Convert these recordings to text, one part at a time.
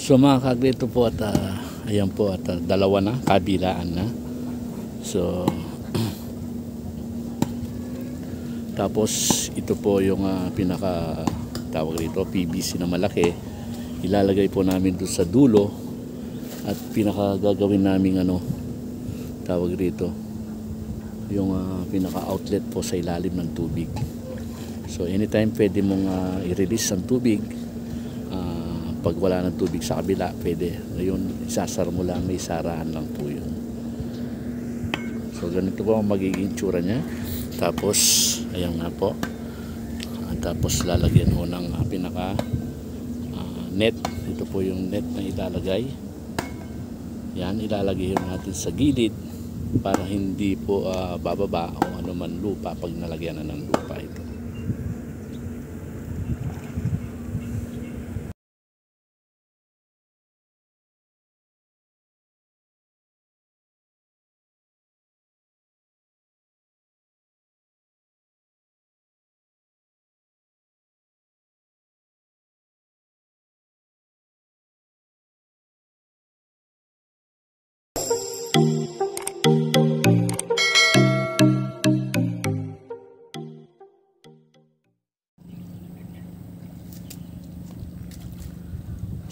So mga kagrito po at ayan po at dalawa na, kabilaan na. So tapos ito po yung pinaka tawag rito PVC na malaki. Ilalagay po namin doon sa dulo at pinaka gagawin namin tawag rito yung pinaka outlet po sa ilalim ng tubig. So anytime pwede mong i-release ang tubig. Pag wala ng tubig sa kabila, pwede. Ngayon, isasara mo lang, may sarahan lang po yun. So, ganito po ang magiging tsura niya. Tapos, ayan nga po. Tapos, lalagyan mo ng pinaka net. Ito po yung net na ilalagay. Yan, ilalagay natin sa gilid para hindi po bababa o anuman lupa pag nalagyan na ng lupa ito.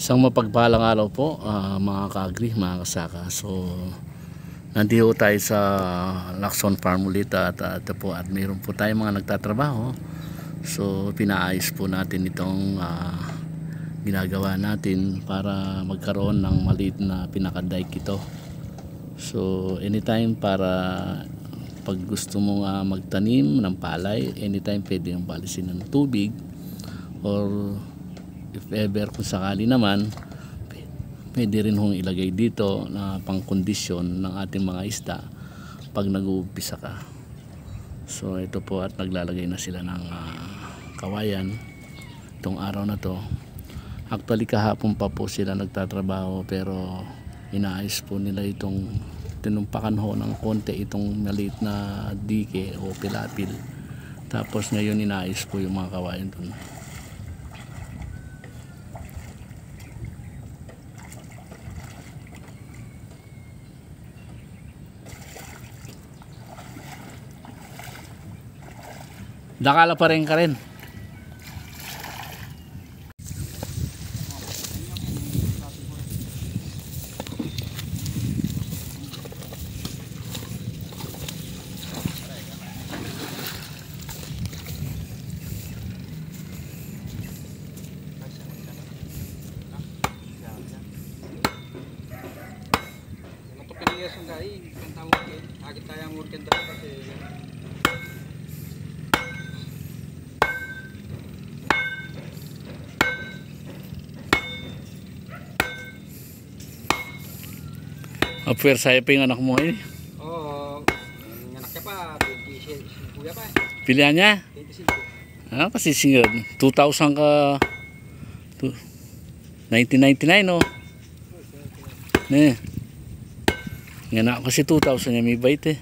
Isang mapagpalang araw po mga ka-agri, mga kasaka. So nandito tayo sa Lacson Farm ulit at mayroon po tayong mga nagtatrabaho. So pinaayos po natin itong ginagawa natin para magkaroon ng maliit na pinaka-dike ito. So anytime para pag gusto mo magtanim ng palay, anytime pwede yung balisin ng tubig, or if ever kung sakali naman pwede rin hong ilagay dito na pangkondisyon ng ating mga isda pag nag-uumpisa ka. So ito po at naglalagay na sila ng kawayan itong araw na to. Actually kahapon pa po sila nagtatrabaho, pero inaayos po nila itong tinumpakan ho ng konti itong maliit na dike o pilapil. Tapos ngayon inaayos po yung mga kawayan dun. Dakala pa rin ka rin. Pwersa pa yung anak mo eh. Oo, anak niya pa, 25 kuya pa. Pilihan niya? 25. Kasi 2000 ka 1999 no? Nga na kasi 2000 niya may bait eh.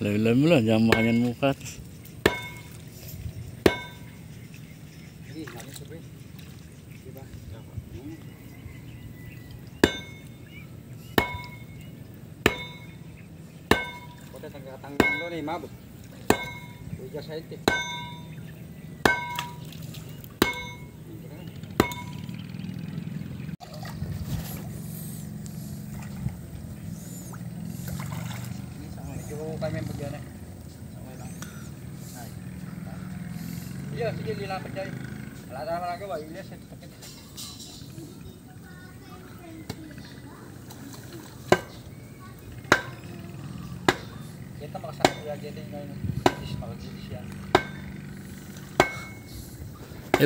Lawi-lawi mo lang, diyan makanyan mo ka. Tanggang doon eh, mabot. Uy, sa ito. Kami ang bagyan eh. Iya, sige, lilapat dyan. Wala na naman nagawa. Ilyas, ito pakit. Kita makasama kaya dyan ngayon. Makagidis yan.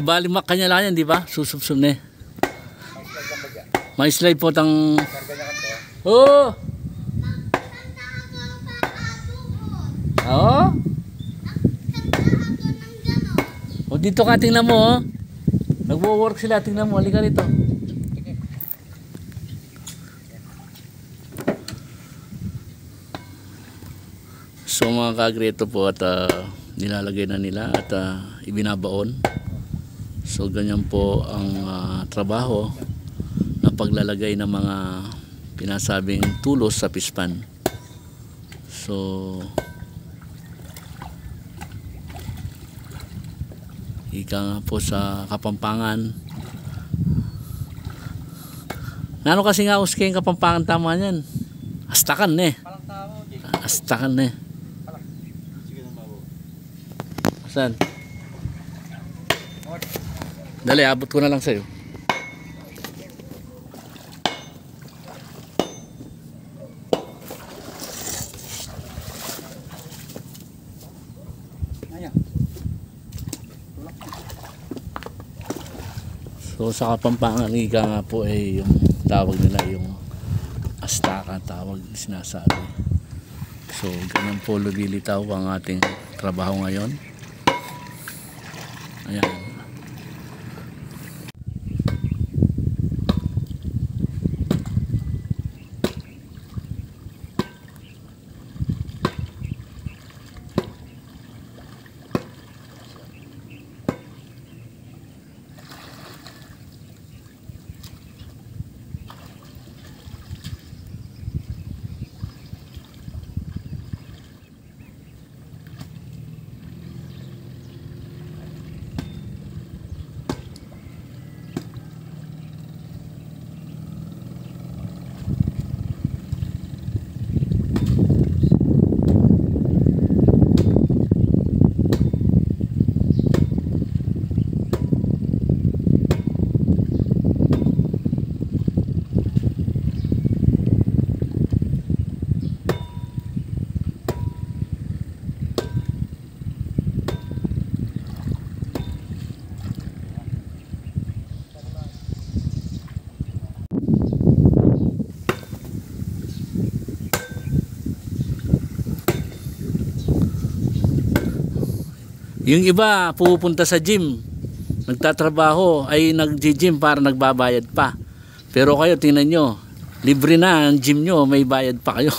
Bali makanya lang yan, di ba? Susubsub na eh. May slide po tang... Oh! Oo? O dito ka, tingnan mo oh. Nagwo-work sila, tingnan mo. Halika rito. So mga kagrito po at nilalagay na nila at ibinabaon. So ganyan po ang trabaho na paglalagay ng mga pinasabing tulos sa pispan. So ika nga po sa Kapampangan, nano kasi nga uske yung Kapampangan, tama yan, astakan eh, Palang tao, Jay. astakan eh. Sige na babo. Saan? Dali, abot ko na lang sa'yo. Ayan. So sa Kapampangan, ika nga po yung tawag nila yung astaka, tawag sinasabi. So ganyan po lumilitaw ang ating trabaho ngayon. Ayan. Yung iba pupunta sa gym, nagtatrabaho, ay nag-gym para nagbabayad pa. Pero kayo tingnan nyo, libre na ang gym nyo, may bayad pa kayo.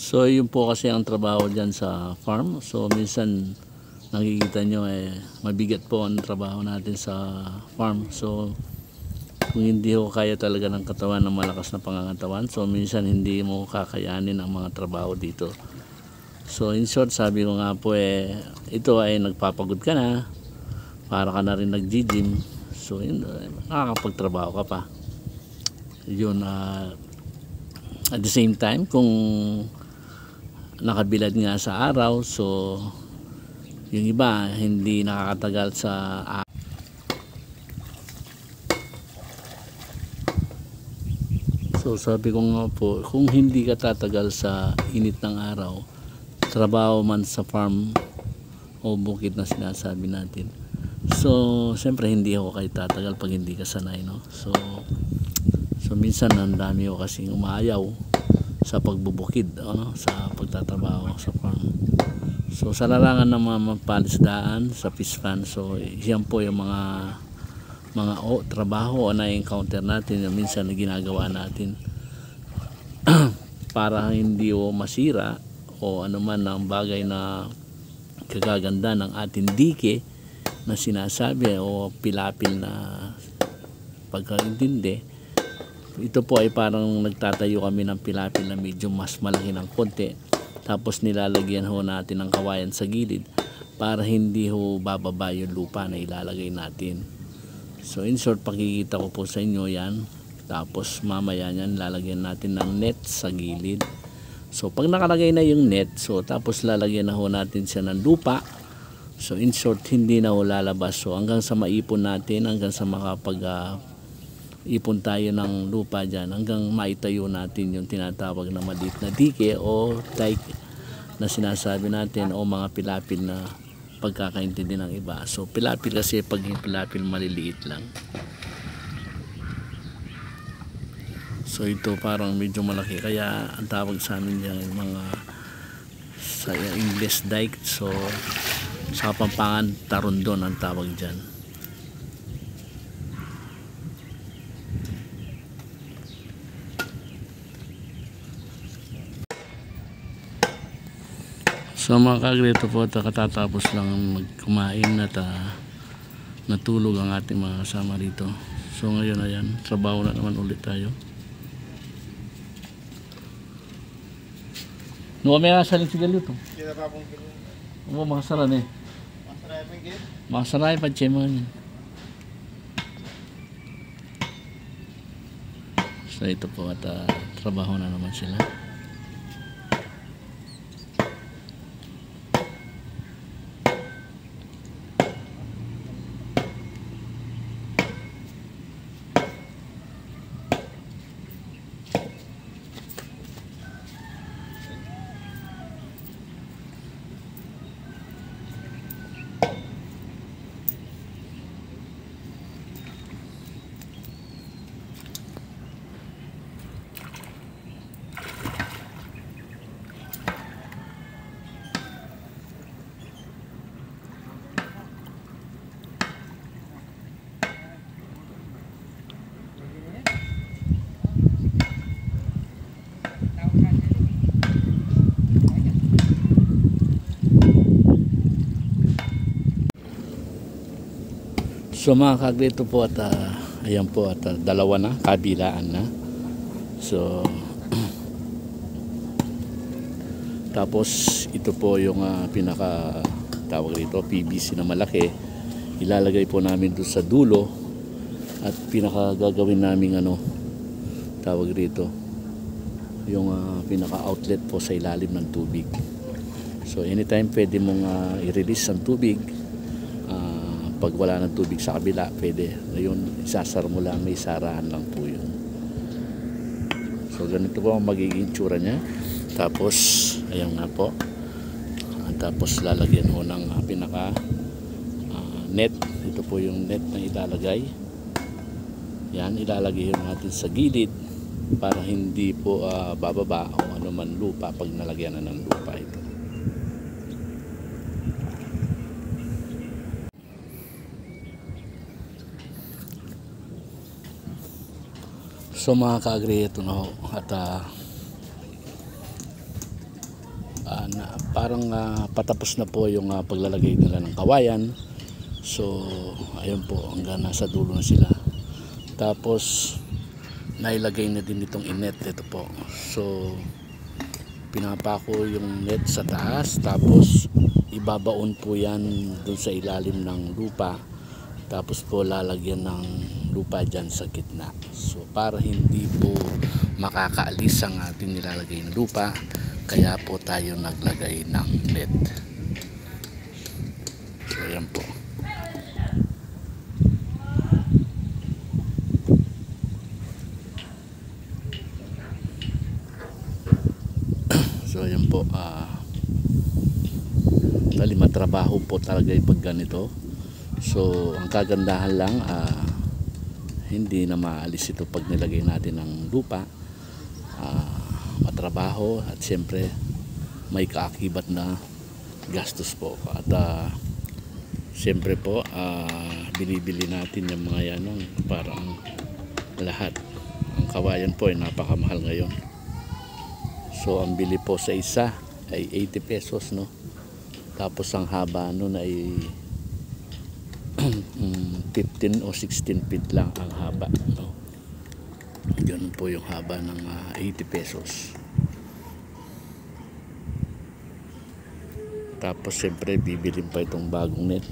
So yun po kasi ang trabaho dyan sa farm. So minsan nakikita nyo mabigat po ang trabaho natin sa farm. So kung hindi ho kaya talaga ng katawan ng malakas na pangangatawan, so minsan hindi mo kakayanin ang mga trabaho dito. So in short, sabi ko nga po ito ay nagpapagod ka na, para ka na rin nag-gym. So yun, nakakapagtrabaho ka pa. Yun, at the same time, kung nakabilad nga sa araw, so yung iba hindi nakakatagal sa so sabi ko nga po, kung hindi ka tatagal sa init ng araw, trabaho man sa farm o bukid na sinasabi natin, so siyempre hindi ako kayo tatagal pag hindi ka sanay, no? So minsan ang dami ko kasing umayaw sa pagbubukid, sa pagtatrabaho sa farm. So sa larangan ng mga palisdaan, sa fish pan, so yan po yung mga trabaho na encounter natin, yung minsan na ginagawa natin para hindi masira o anuman ang bagay na kagaganda ng ating dike na sinasabi o pilapil na pagkaintindi. Ito po ay parang nagtatayo kami ng pilapil na medyo mas malaki ng konti, tapos nilalagyan ho natin ng kawayan sa gilid para hindi ho bababa yung lupa na ilalagay natin. So in short, pakikita ko po sa inyo yan, tapos mamaya yan lalagyan natin ng net sa gilid. So pag nakalagay na yung net, so tapos lalagyan na ho natin siya ng lupa. So in short, hindi na ho lalabas. So hanggang sa maipon natin, hanggang sa ipon tayo ng lupa dyan, hanggang maitayo natin yung tinatawag na maliit na dike o dike na sinasabi natin, o mga pilapil na pagkakaintindi ng iba. So pilapil kasi, pag pilapil maliliit lang. So ito parang medyo malaki, kaya ang tawag sa amin yan mga sa English dike. So sa Kapampangan, tarundon ang tawag dyan. So mga kagrito po, katatapos lang magkumain at natulog ang ating mga kasama rito. So ngayon ayan, trabaho na naman ulit tayo. No, may asaling sigarilyo to. Kita pa pong kilo. Oo, makasaran eh. Masaray pa gid. Makasaray pa cheman. So ito po at trabaho na naman sila. So mga kagrito po at ayan po at dalawa na, kabilaan na. So tapos ito po yung pinaka tawag dito, PVC na malaki. Ilalagay po namin doon sa dulo at pinaka gagawin namin tawag dito yung pinaka outlet po sa ilalim ng tubig. So anytime pwede mong i-release ang tubig. Pag wala ng tubig sa kabila, pwede. Ngayon, isasar mo lang, may sarahan lang po yun. So, ganito po ang magiging tsura niya. Tapos, ayan nga po. Tapos, lalagyan ho ng pinaka net. Ito po yung net na ilalagay. Yan, ilalagay natin sa gilid para hindi po bababa o anuman lupa pag nalagyan na ng lupa ito. So mga ka-agree, ito na ho at parang patapos na po yung paglalagay nila ng kawayan. So ayun po, hanggang nasa dulo na sila. Tapos nailagay na din itong inet. Ito po, so pinapako yung net sa taas, tapos ibabaon po yan dun sa ilalim ng lupa. Tapos po lalagyan ng lupa dyan sa gitna. So para hindi po makakaalis ang ating nilalagay ng lupa, kaya po tayo naglagay ng net. So ayan po. So ayan po, matrabaho po talaga yung pag ganito. So ang kagandahan lang, hindi na maalis ito pag nilagay natin ng lupa. Matrabaho at siyempre may kaakibat na gastos po. At siyempre po binibili natin yung mga yan parang lahat. Ang kawayan po ay napakamahal ngayon. So ang bili po sa isa ay 80 pesos, no? Tapos ang haba nun ay 15 o 16 feet lang ang haba, no? Ganun po yung haba ng 80 pesos. Tapos siyempre bibilin pa itong bagong net.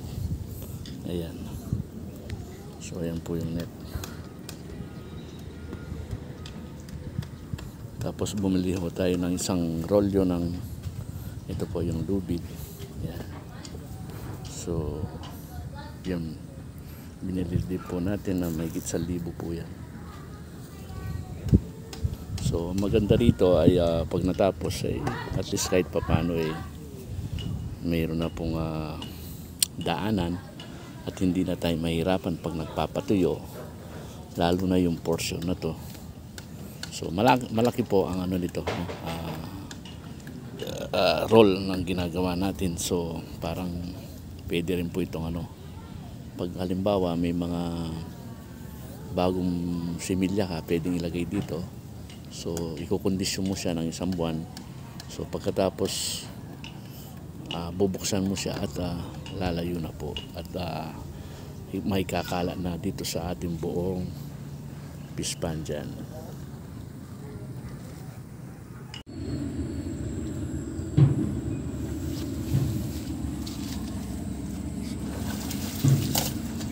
Ayan. So ayan po yung net. Tapos bumili ho tayo ng isang rolyo ng ito po yung lubid. Ayan. So yun, binili din po natin na may higit sa 1,000 po yan. So maganda rito ay pag natapos ay at least kahit papano ay mayroon na pong daanan at hindi na tayo mahirapan pag nagpapatuyo, lalo na yung portion na to. So malaki po ang ano nito, role ng ginagawa natin. So parang pwede rin po itong ano, pag halimbawa may mga bagong similya ka, pwedeng ilagay dito. So ikukondisyon mo siya ng 1 buwan. So pagkatapos bubuksan mo siya at lalayo na po at may kakala na dito sa ating buong fish pond dyan.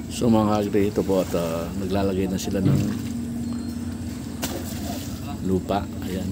So mga kagre, ito po at naglalagay na sila ng lupa. Ayan.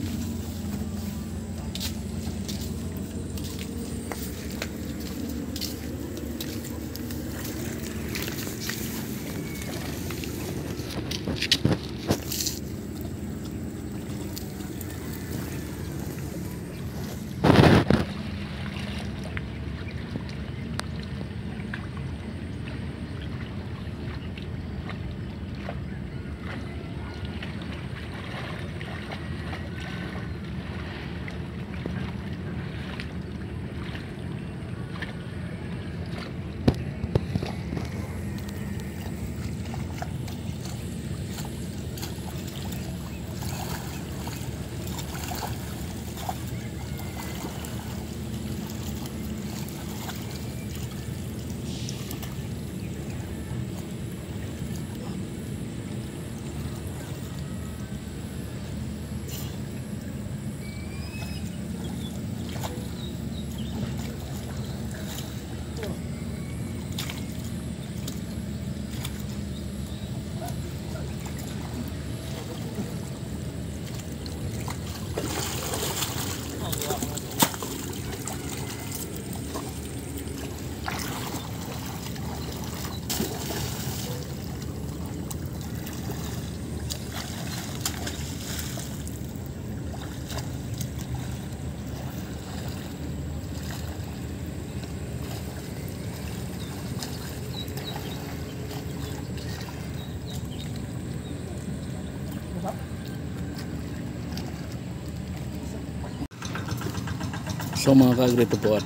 So mga kagre, ito po at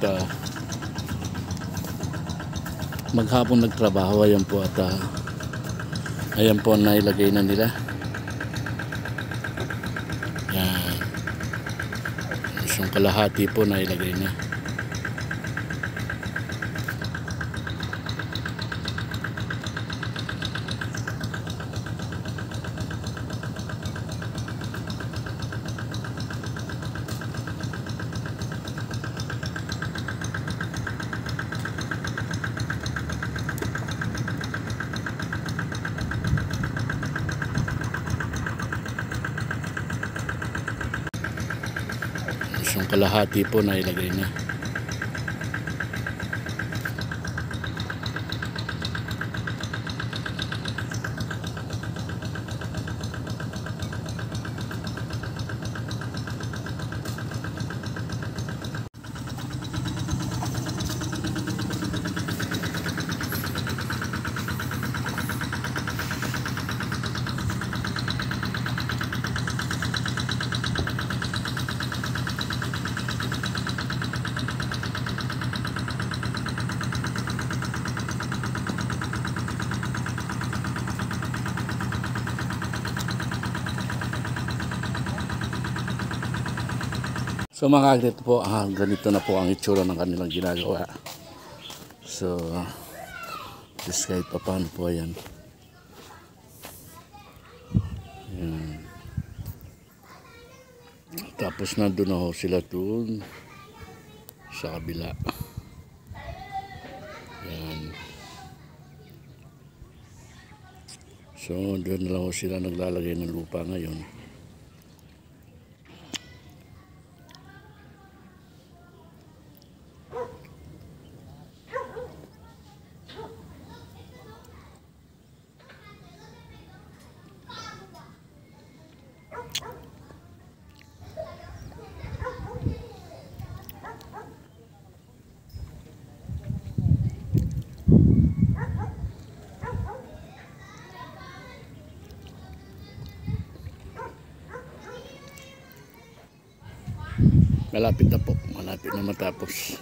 maghapon nagtrabaho. Ayan po at ayan po nailagay na nila. Yan. Isang kalahati po nailagay na. Isang kalahati po na ilagay na. So mga kagre, po ganito na po ang itsura ng kanilang ginagawa. So just kahit pa paano po yan. Yan. Tapos nandun na ho sila dun sa kabila. Yan. So doon na lang ho sila naglalagay ng lupa ngayon. Malapit na po. Malapit na matapos.